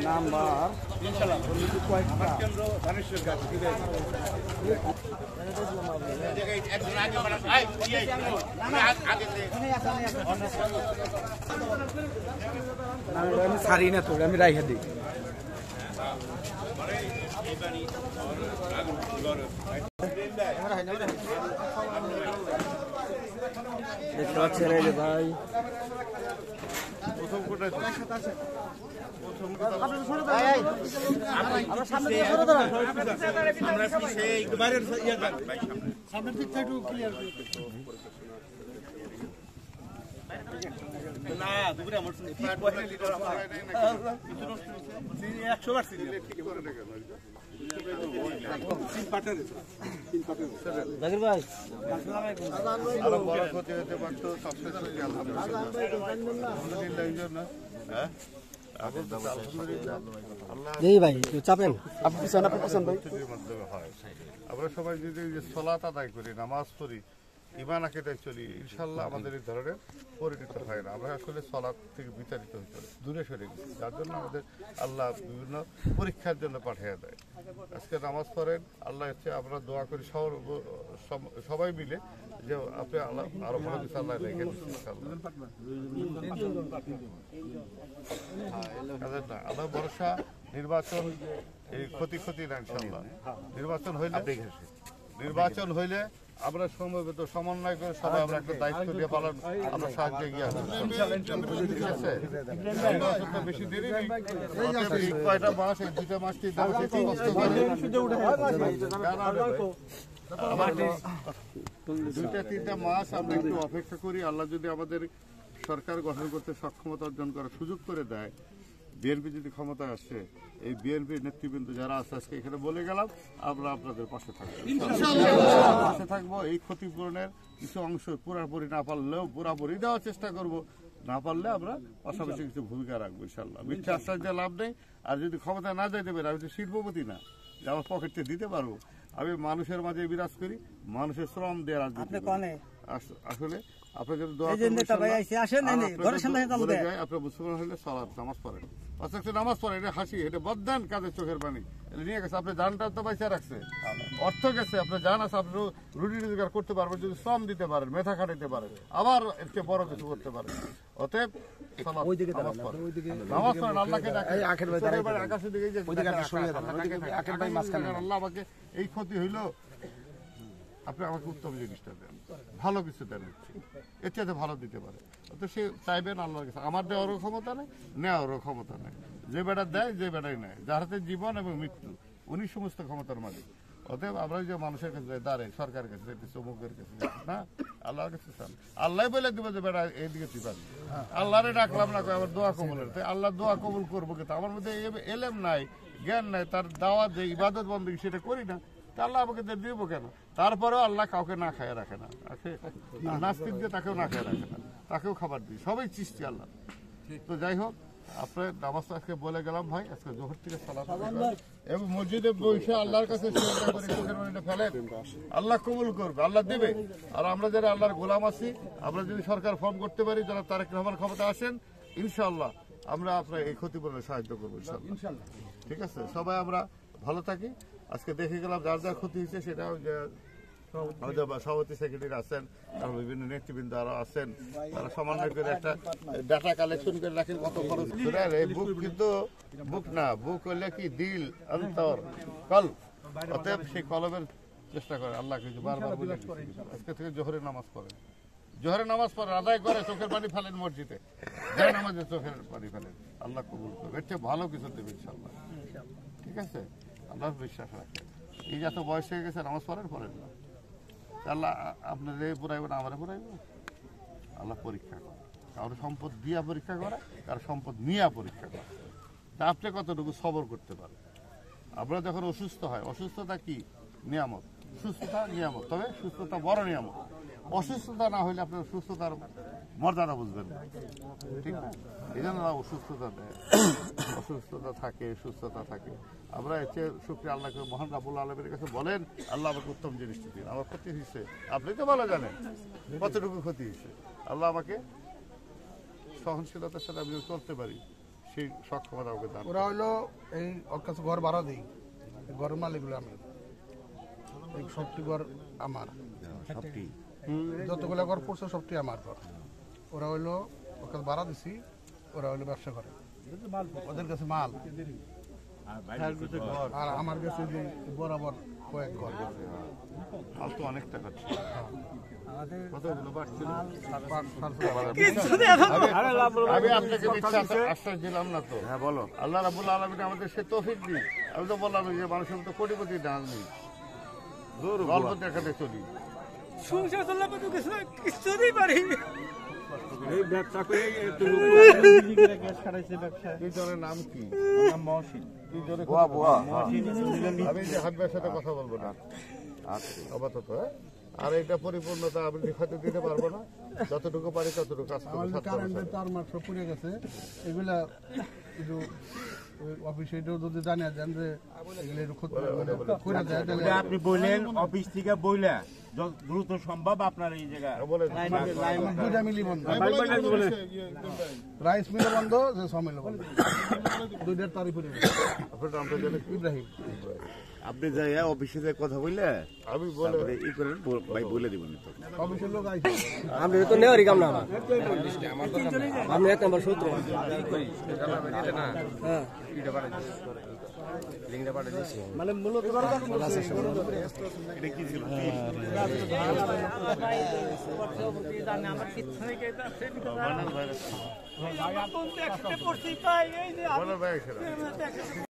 Number কেন্দ্র ধানেশ্বর গাছ আমি ছাড়ি না তোর আমি রাইখা দিই দেখতে পাচ্ছেন এই যে ভাই প্রথম কোটায় সামনের দিকটা একটু ক্লিয়ার না দুপুরে আমার 100 বার ঠিক করে না কেন জাকির ভাই আরো বড় ক্ষতি হতে পারতো সবশেষে আমরা সবাই যদি সালাত আদায় করি, নামাজ পড়ি, ঈমান আকীদায় চলি, ইনশাআল্লাহ আমাদের এই ধরনের পরিণত হয় না। আমরা আসলে সালাত থেকে বিতাড়িত হইতে দূরে সরে গেছি, যার জন্য আমাদের আল্লাহ বিভিন্ন পরীক্ষার জন্য পাঠিয়ে দেয়। আজকে নামাজ পড়েন, আল্লাহ হচ্ছে আমরা দোয়া করি সবাই মিলে যে আপনি আল্লাহ আরো ভালো কিছু আল্লাহ রেখে আল্লাহ ভরসা। নির্বাচন এই ক্ষতি না ইনশাআল্লাহ। নির্বাচন হইলে আমরা সমবেত সমন্বয় করে সবাই আমরা একটা দায়িত্ব দিয়ে পালন আমরা সাহায্যে এগিয়ে আসবো। ঠিক আছে, নির্বাচনটা বেশি দেরি নেই, কয়টা মাস, এই 2টা মাস 3টা মাস একটু কষ্ট করে 2-3টা মাস আমরা একটু অপেক্ষা করি। আল্লাহ যদি আমাদের সরকার গঠন করতে সক্ষমতা অর্জন করার সুযোগ করে দেয়, বিএনপি যদি ক্ষমতায় আসে, এই বিএনপির নেতৃবৃন্দ যারা আছে আজকে এখানে বলে গেলাম, আমরা আপনাদের পাশে থাকবো। এই ক্ষতিপূরণের কিছু অংশ পুরোপুরি না পারলেও পুরোপুরি দেওয়ার চেষ্টা করব, না পারলে আমরা পাশাপাশি কিছু ভূমিকা রাখবো ইনশাল্লাহ। মিথ্যা আশ্বাস দিয়ে লাভ নেই। আর যদি ক্ষমতা না যাইতে পারে, আমি তো শিল্পপতি না যে আমার পকেটে দিতে পারবো। আমি মানুষের মাঝে বিরাজ করি, মানুষের শ্রম দিয়ে রাজনীতি আসলে আপনার যদি আপনার মুসলমান হলে সালাত নামাজ পড়েন, নামাজ পড়েন, এটা হাসি, এটা বদান কাজের চোখের পানি নিয়ে গেছে। আপনি জানটা তো পয়সা রাখছে, অর্থ গেছে, আপনার জান আছে, আপনি রুটি রোজগার করতে পারবেন যদি শ্রম দিতে পারেন, মেধা খাটাইতে পারেন, আবার এর বড় কিছু করতে পারেন। অতএব নামাজ পড়েন, আল্লাহকে আকাশের দিকে আল্লাহ আমাকে এই ক্ষতি হইলো, আপনি আমাকে উত্তম জিনিসটা দেন, ভালো কিছু দেন, এর চাইতে ভালো দিতে পারে। তো সে চাইবেন আল্লাহর কাছে। আমার দেওয়ারও ক্ষমতা নেই, নেওয়ারও ক্ষমতা নেই। যে বেটা দেয়, যে বেটাই নেয়, যার হাতে জীবন এবং মৃত্যু, উনি সমস্ত ক্ষমতার মালিক। অতএব আমরা যে মানুষের কাছে দাঁড়াই, সরকারের কাছে, চমুকের কাছে না, আল্লাহর কাছে চান। আল্লাহ বলে দিব যে বেটা এইদিকে তুই পাবি। আল্লাহরে ডাকলাম না, আবার দোয়া কবুলের, তাই আল্লাহ দোয়া কবুল করবো, কিন্তু আমার মধ্যে এলেম নাই, জ্ঞান নাই, তার দাওয়াত যে ইবাদত বন্দী সেটা করি না, আল্লাহ আমাকে দিব কেন? তারপরেও আল্লাহ কাউকে না খায় রাখে না, নাস্তিক দিয়ে তাকেও না খায় রাখে না, তাকেও খাবার দিই, সবাই সৃষ্টি আল্লাহ। তো যাই হোক, আপনার নামাজটা আজকে বলে গেলাম ভাই, আজকে জোহর থেকে সালাত এবং মসজিদে বসে আল্লাহর কাছে ফেলেন, আল্লাহ কবুল করবে, আল্লাহ দেবে। আর আমরা যারা আল্লাহর গোলাম আছি, আমরা যদি সরকার ফর্ম করতে পারি, যারা তারেক রহমান ক্ষমতা আসেন, ইনশাআল্লাহ আমরা আপনার এই ক্ষতিপূরণে সাহায্য করবো ইনশাআল্লাহ। ঠিক আছে, সবাই আমরা ভালো থাকি। আজকে দেখে গেলাম যার যার ক্ষতি হয়েছে, সেটাও যে আমাদের সভাপতি সেক্রেটারি আছেন, বিভিন্ন নেতৃবৃন্দ আরো আছেন, তারা সমন্বয় করে একটা ডাটা কালেকশন করে রাখেন কত খরচ। এই বুক কিন্তু বুক না, বুক হইলে কি দিল অন্তর কল। অতএব সেই কলমের চেষ্টা করে আল্লাহ কিছু বারবার বলে, আজকে থেকে জোহরের নামাজ পড়েন, জোহরের নামাজ পড়েন, আদায় করে চোখের পানি ফেলেন মসজিদে, যাই নামাজে চোখের পানি ফেলেন, আল্লাহ কবুল করবে, এর চেয়ে ভালো কিছু দেবে ইনশাআল্লাহ। ঠিক আছে, আল্লাহ বিশ্বাস রাখেন। এই যত বয়স হয়ে গেছে, নামাজ পড়েন না, আল্লাহ আপনার পুরাইবেন, আমার পুরাইবে। আল্লাহ পরীক্ষা করে, কারো সম্পদ দিয়া পরীক্ষা করে, কারো সম্পদ নিয়ে পরীক্ষা করে। তা আপনি কতটুকু সবর করতে পারেন। আমরা যখন অসুস্থ হয়, অসুস্থতা কি নিয়ামত, সুস্থতা নিয়ামত, তবে সুস্থতা বড় নিয়ামত। অসুস্থতা না হইলে আপনার সুস্থতার মর্যাদা বুঝবেন না, ঠিক না? এই জন্য অসুস্থতা দেয়, অসুস্থতা থাকে, সুস্থতা থাকে। আমরা এতে শুকরিয়া আল্লাহকে, মহান রাব্বুল আলামিনের কাছে বলেন, আল্লাহ আমাকে উত্তম জিনিসটা দিন। আমার ক্ষতি হয়েছে, আপনি তো ভালো জানেন কতটুকু ক্ষতি হয়েছে। আল্লাহ আমাকে সহনশীলতার সাথে আমি চলতে পারি, সেই সক্ষমতা আমাকে দান। ওরা হইলো এই ওর কাছে ঘর ভাড়া দিই, ঘরের মালিকগুলো আমি, এই সবটি ঘর আমার, যতগুলো ঘর পড়ছে সবটি আমার ঘর। ওরা হইলো ওর কাছে ভাড়া দিছি, ওরা হইলো ব্যবসা করে, ওদের কাছে মাল, আর আমার কাছে যে বরাবর কয়েক ঘর। মাল তো অনেক টাকা ছিল। আমি আপনাকে মিথ্যা আশ্বাস দিলাম না তো। হ্যাঁ বলো। আল্লাহ রাব্বুল আলামিন আমাদের সে তৌফিক দিন। আমি তো বললাম যে মানুষের তো কোটিপতি ডাল নেই, গল্প দেখাতে চলি। সংসার চালাবো তো কিছু দিই পারি। এই ব্যবসা করে দুজনের নাম কি? মহসিন। আমি যে হাবিবের সাথে কথা বলবো না আপাতত, আর এটা পরিপূর্ণতা আমি হয়তো দিতে পারবো না, যতটুকু পারি ততটুকু কাজ করবো। কারেন্টের তার মাত্র পুড়ে গেছে, এগুলা একটু অফিসে যদি জানিয়ে দেন যে আপনি বললেন অফিস থেকে বইলা দ্রুত সম্ভব আপনার এই জায়গায় দুইটা মিলি বন্ধ, রাইস মিলে বন্ধ, যে সমিল বন্ধ, দুইটার তারিখ পুড়ে গেছে। ইব্রাহিম, আপনি যাই অফিসে যাই কথা বললে আমি বলে ই করেন ভাই বলে দিবেন তো। অফিসের লোক আইছে, আপনি তো নেওয়ারই কাম না, আপনি এক নম্বর সূত্র। মানে মূলত আমার কিছু নেই।